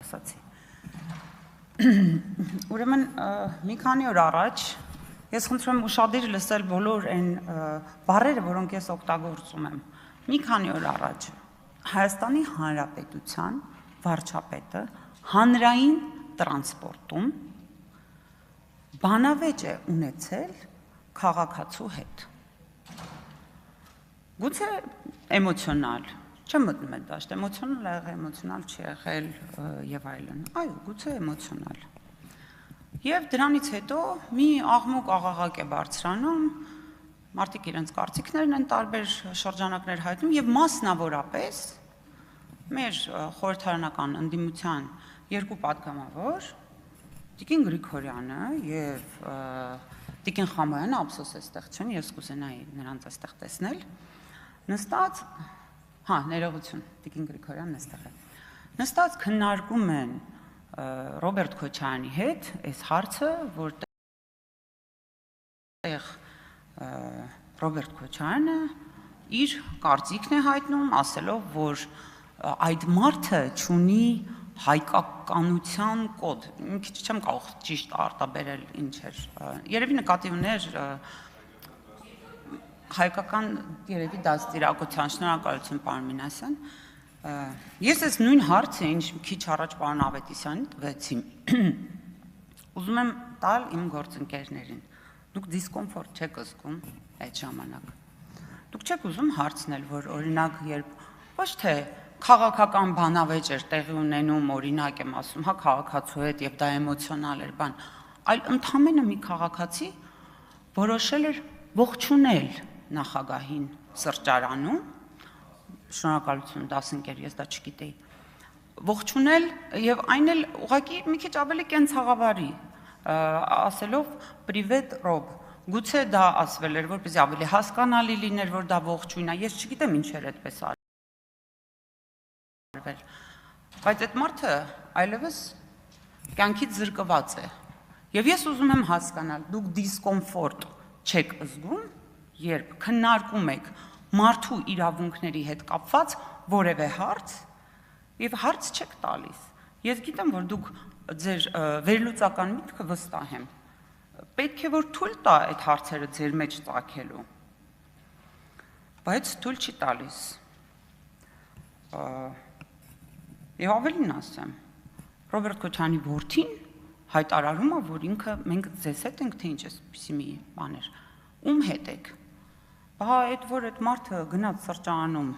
սկսեցի։ Ուրեմն մի քանի օր առաջ ես խնդրում եմ ուշադիր լսել բոլոր այն բառերը, որոնք ես օգտագործում եմ։ Մի քանի օր առաջ Հայաստանի Հանրապետության վարչապետը հանրային տրանսպորտում բանավեճ է ունեցել քաղաքացու հետ։ Գուցե էմոցիոնալ, չեմ մտնում այդ դաշտ, էմոցիոնալ ա եղել, էմոցիոնալ չի եղել եւ այլն։ Այո, գուցե էմոցիոնալ։ Եվ դրանից հետո մի աղմուկ աղաղակ է բարձրանում, մարդիկ իրենց կարծիքներն են տարբեր շրջանակներ հայտնում եւ մասնավորապես մեր խորհրդարանական ընդդիմության երկու պատգամավոր Տիկին Գրիգորյանը եւ Տիկին Խամոյանը, ափսոս այստեղ չեն, ես կուզենայի նրանց այստեղ տեսնել, նստած, ներողություն, Տիկին Գրիգորյանն այստեղ է, նստած քննարկում են Ռոբերտ Քոչարյանի հետ այս հարցը, որտեղ Ռոբերտ Քոչարյանը իր կարծիքն է հայտնում, ասելով, որ այդ մարդը չունի հայկականության կոդ, մի քիչ չեմ կարող ճիշտ արտաբերել ինչ էր, երևի նկատի ուներ հայկական երևի դաստիարակության, շնորհակալություն պարոն Մինասյան, ես այս նույն հարցը, ինչ քիչ առաջ պարոն Ավետիսյանին տվեցի, ուզում եմ տալ իմ գործընկերներին, դուք դիսկոմֆորտ չեք զգում այդ ժամանակ, դուք չեք ուզում հարցնել, որ օրինակ երբ ոչ թե քաղաքական բանավեճ էր տեղի ունենում, օրինակ եմ ասում, հա քաղաքացու հետ եւ դա էմոցիոնալ էր բան, այլ ընդամենը մի քաղաքացի որոշել էր ողջունել նախագահին սրճարանում, շնորհակալություն դասընկեր, ես դա չգիտեի, ողջունել եւ այն էլ ուղղակի մի քիչ ավելի կենցաղավարի, ասելով պրիվետ Ռոբ, գուցե դա ասվել էր, որպեսզի ավելի հասկանալի լիներ, որ դա ողջույն է, ես չգիտեմ ինչ էր այդպես բայց այդ մարդը այլևս կյանքից զրկված է եւ ես ուզում եմ հասկանալ դուք դիսկոմֆորտ չեք զգում երբ քննարկում եք մարդու իրավունքների հետ կապված որևէ հարց եւ հարց չեք տալիս ես գիտեմ որ դուք ձեր վերլուծական միտքը վստահ եմ պետք է որ թույլ տա այդ հարցերը ձեր մեջ ծագելու բայց թույլ չի տալիս Եվ ավելին ասեմ, Ռոբերտ Քոչարյանի որդին հայտարարում է, որ ինքը մենք ձեզ հետ ենք, թե ինչ էսպիսի մի բաներ, ում հետ եք, այդ որ այդ մարդը գնաց սրճարանում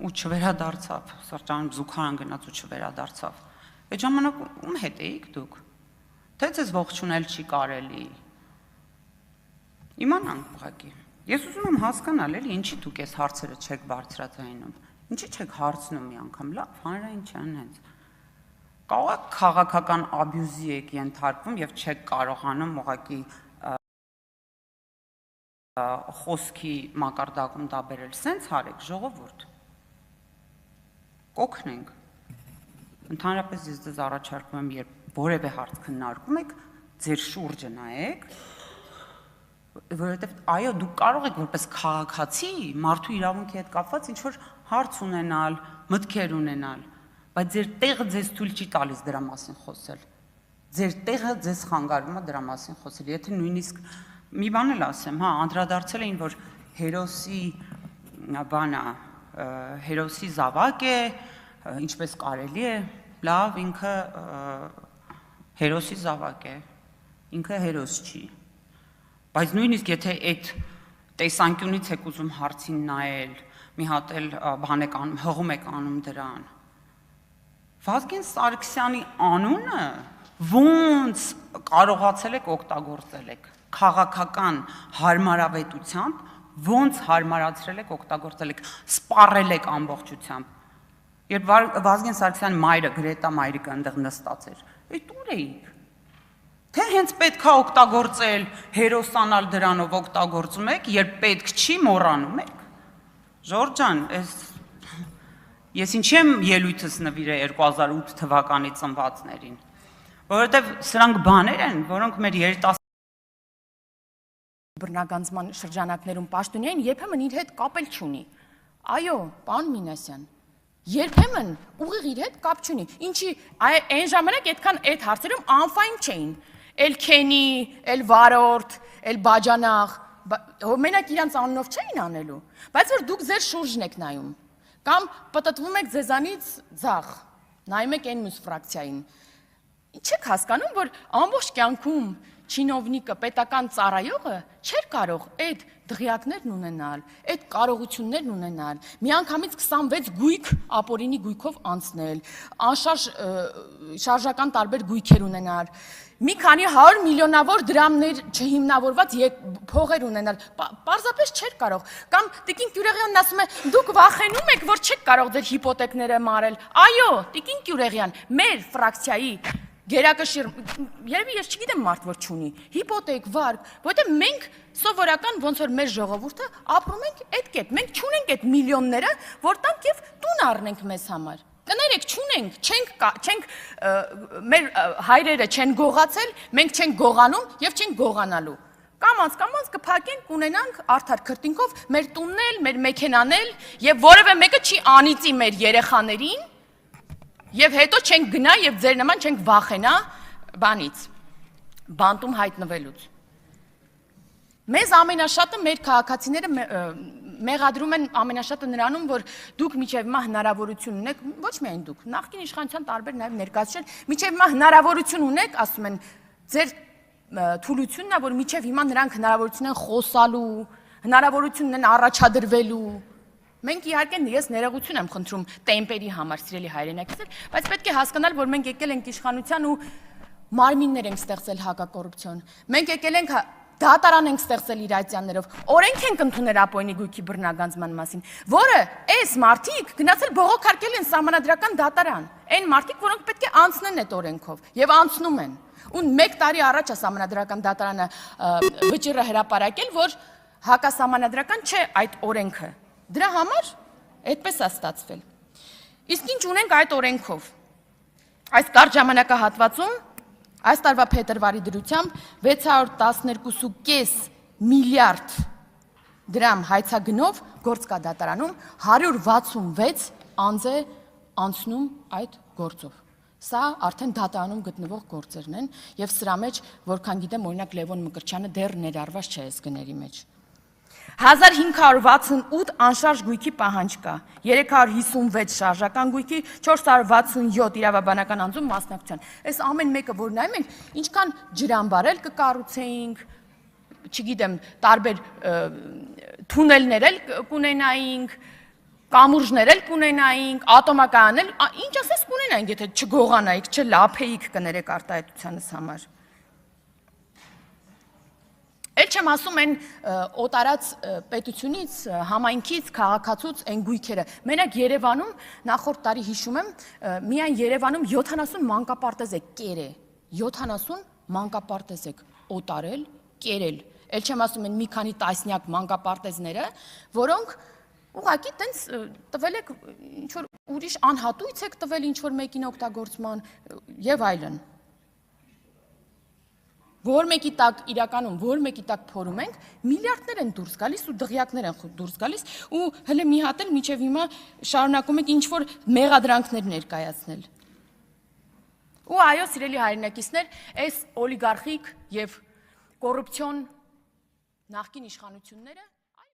ու չվերադարձավ, սրճարանում զուգարան գնաց ու չվերադարձավ, այդ ժամանակ ում հետ էիք դուք, թե ձեզ ողջունել չի կարելի, իմանանք ուղղակի, ես ուզում եմ հասկանալ էլի, ինչի դուք այս հարցերը չեք բարձրաձայնում, Ինչի չեք հարցնում մի անգամ, լավ, հանրային չեն հենց։ Կարող է քաղաքական աբյուզի եք ենթարկվում եւ չեք կարողանում ուղղակի խոսքի մակարդակում դա բերել, սենց արեք, ժողովուրդ։ Կօգնենք։ Ընդհանրապես ես ձեզ առաջարկում եմ, երբ որևէ հարց քննարկում եք, ձեր շուրջը նայեք, որովհետեւ այո, դուք կարող եք որպես քաղաքացի մարդու իրավունքի հետ կապված ինչ որ հարց ունենալ, մտքեր ունենալ, բայց ձեր տեղը ձեզ թույլ չի տալիս դրա մասին խոսել։ Ձեր տեղը ձեզ խանգարում է դրա մասին խոսել։ Եթե նույնիսկ մի բան էլ ասեմ, հա, անդրադարձել էին, որ հերոսի բանա, հերոսի զավակ է, ինչպես կարելի է, լավ, ինքը հերոսի զավակ է, ինքը հերոս չի։ Բայց նույնիսկ եթե այդ տեսանկյունից եք ուզում հարցին նայել, մի հատ էլ բան եք անում, հղում եք անում դրան։ Վազգեն Սարգսյանի անունը ոնց կարողացել եք օգտագործել եք քաղաքական հարմարավետությամբ, ոնց հարմարացրել եք օգտագործել եք, սպառել եք ամբողջությամբ։ Երբ Վազգեն Սարգսյանի մայրը Գրետա Մայրիկը այնտեղ նստած էր, այդ ուր էիք։ Թե հենց պետք է օգտագործել, հերոսանալ դրանով օգտագործում եք, երբ պետք չի մոռանում եք։ Ժորժ ջան, ես ինչի եմ ելույթս նվիրել 2008 թվականի ծնվածներին, որովհետև սրանք բաներ են, որոնք մեր բռնագանձման շրջանակներում պաշտոնյային երբեմն իր հետ կապել չունի։ Այո, պարոն Մինասյան, Երբեմն ուղիղ իր հետ կապ չունի։ Ինչի այն ժամանակ այդքան այդ հարցերում անֆայն չէին։ Էլ քենի, էլ վարորդ, էլ բաջանաղ, մենակ իրանց անունով չէին անելու, բայց որ դուք ձեր շուրջն եք նայում, կամ պտտվում եք ձեզանից ձախ, նայում եք այն մյուս ֆրակցիային։ Չեք հասկանում, որ ամբողջ կյանքում չինովնիկը, պետական ծառայողը չէր կարող այդ դղյակներն ունենալ, այդ կարողություններն ունենալ, միանգամից 26 գույք ապօրինի գույքով անցնել, անշարժ շարժական տարբեր գույքեր ունենալ, մի քանի 100 միլիոնավոր դրամներ չհիմնավորված փողեր ունենալ, պարզապես չէր կարող։ Կամ Տիկին Գյուրեղյանն ասում է, դուք վախենում եք, որ չեք կարող ձեր հիպոթեքները մարել։ Այո, Տիկին Գյուրեղյան, մեր ֆրակցիայի գերակշիռ, երևի ես չգիտեմ մարդ որ չունի, հիպոթեք, վարկ, որովհետև մենք սովորական ոնց որ մեր ժողովուրդը ապրում ենք այդ կետ, մենք չունենք այդ միլիոնները, որ տանք եւ տուն առնենք մեզ համար։ Կներեք, չունենք, չենք մեր հայրերը չեն գողացել, մենք չենք գողանում եւ չենք գողանալու։ Կամած կփակենք, ունենանք արդար քրտինքով մեր տունն էլ, մեր մեքենան էլ եւ որևէ մեկը չի անիծի մեր երեխաներին։ Եվ հետո չենք գնա եւ ձեր նման չենք վախենա բանից, բանտում հայտնվելուց։ Մեզ ամենաշատը մեր քաղաքացիները մեղադրում են ամենաշատը նրանում, որ դուք միջև հիմա հնարավորություն ունեք, ոչ միայն դուք, նախկին իշխանության տարբեր նաեւ ներկայացուցիչ, միջև հիմա հնարավորություն ունեք, ասում են, ձեր թուլությունն է, որ միջև հիմա նրանք հնարավորություն են խոսալու, հնարավորություն են առաջադրվելու։ Մենք իհարկե ես ներողություն եմ խնդրում տեմպերի համար, սիրելի հայրենակիցներ, բայց պետք է հասկանալ, որ մենք եկել ենք իշխանության ու մարմիններ ենք ստեղծել հակակոռուպցիոն։ Մենք եկել ենք դատարան ենք ստեղծել իրացիաներով, օրենք ենք ընդունել ապօրինի գույքի բռնագանձման մասին, որը այս մարդիկ գնացել բողոքարկել են սահմանադրական դատարան։ Այն մարդիկ, որոնք պետք է անցնեն այդ օրենքով եւ անցնում են։ Ու 1 տարի առաջ է սահմանադրական դատարանը վճիռը հրապարակել, որ հակասահմանադրական չէ այդ օրենքը։ Դրա համար այդպես է ստացվել։ Իսկ ինչ ունենք այդ օրենքով։ Այս կարճ ժամանակահատվածում այս տարվա փետրվարի դրությամբ 612.5 միլիարդ դրամ հայցագնով գործ կա դատարանում, 166 անձ է անցնում այդ գործով։ Սա արդեն դատարանում գտնվող գործերն են եւ սրա մեջ, որքան գիտեմ, օրինակ Լևոն Մկրտչյանը դեռ ներառված չէ այս գների մեջ։ 1568 անշարժ գույքի պահանջ կա, 356 շարժական գույքի, 467 իրավաբանական անձում մասնակցության։ Այս ամեն մեկը որ նայում ենք, ինչքան ջրամբար էլ կկառուցեինք, չգիտեմ, տարբեր թունելներ էլ կունենայինք, կամուրջներ էլ կունենայինք, ատոմակայաններ, ինչ ասես կունենայինք, եթե չգողանայիք, չլափեիք կներեք արտահայտությանս համար։ Էլ չեմ ասում են օտարած պետությունից, համայնքից, քաղաքացուց են գույքերը։ Մենակ Երևանում, նախորդ տարի հիշում եմ, միայն Երևանում 70 մանկապարտեզ է կերե, 70 մանկապարտեզ եք օտարել, կերել։ Էլ չեմ ասում են մի քանի տասնյակ մանկապարտեզները, որոնք ուղղակի տենց տվել եք ինչ-որ ուրիշ անհատույց եք տվել ինչ-որ մեկին օգտագործման եւ այլն։ Որ մեկի տակ իրականում, որ մեկի տակ փորում ենք, միլիարդներ են դուրս գալիս ու դղյակներ են դուրս գալիս ու հələ մի հատ էլ մինչև հիմա շարունակում եք ինչ-որ մեղադրանքներ ներկայացնել։ Ու այո, սիրելի հայրենակիցներ, այս օլիգարխիկ եւ կոռուպցիոն նախկին իշխանությունները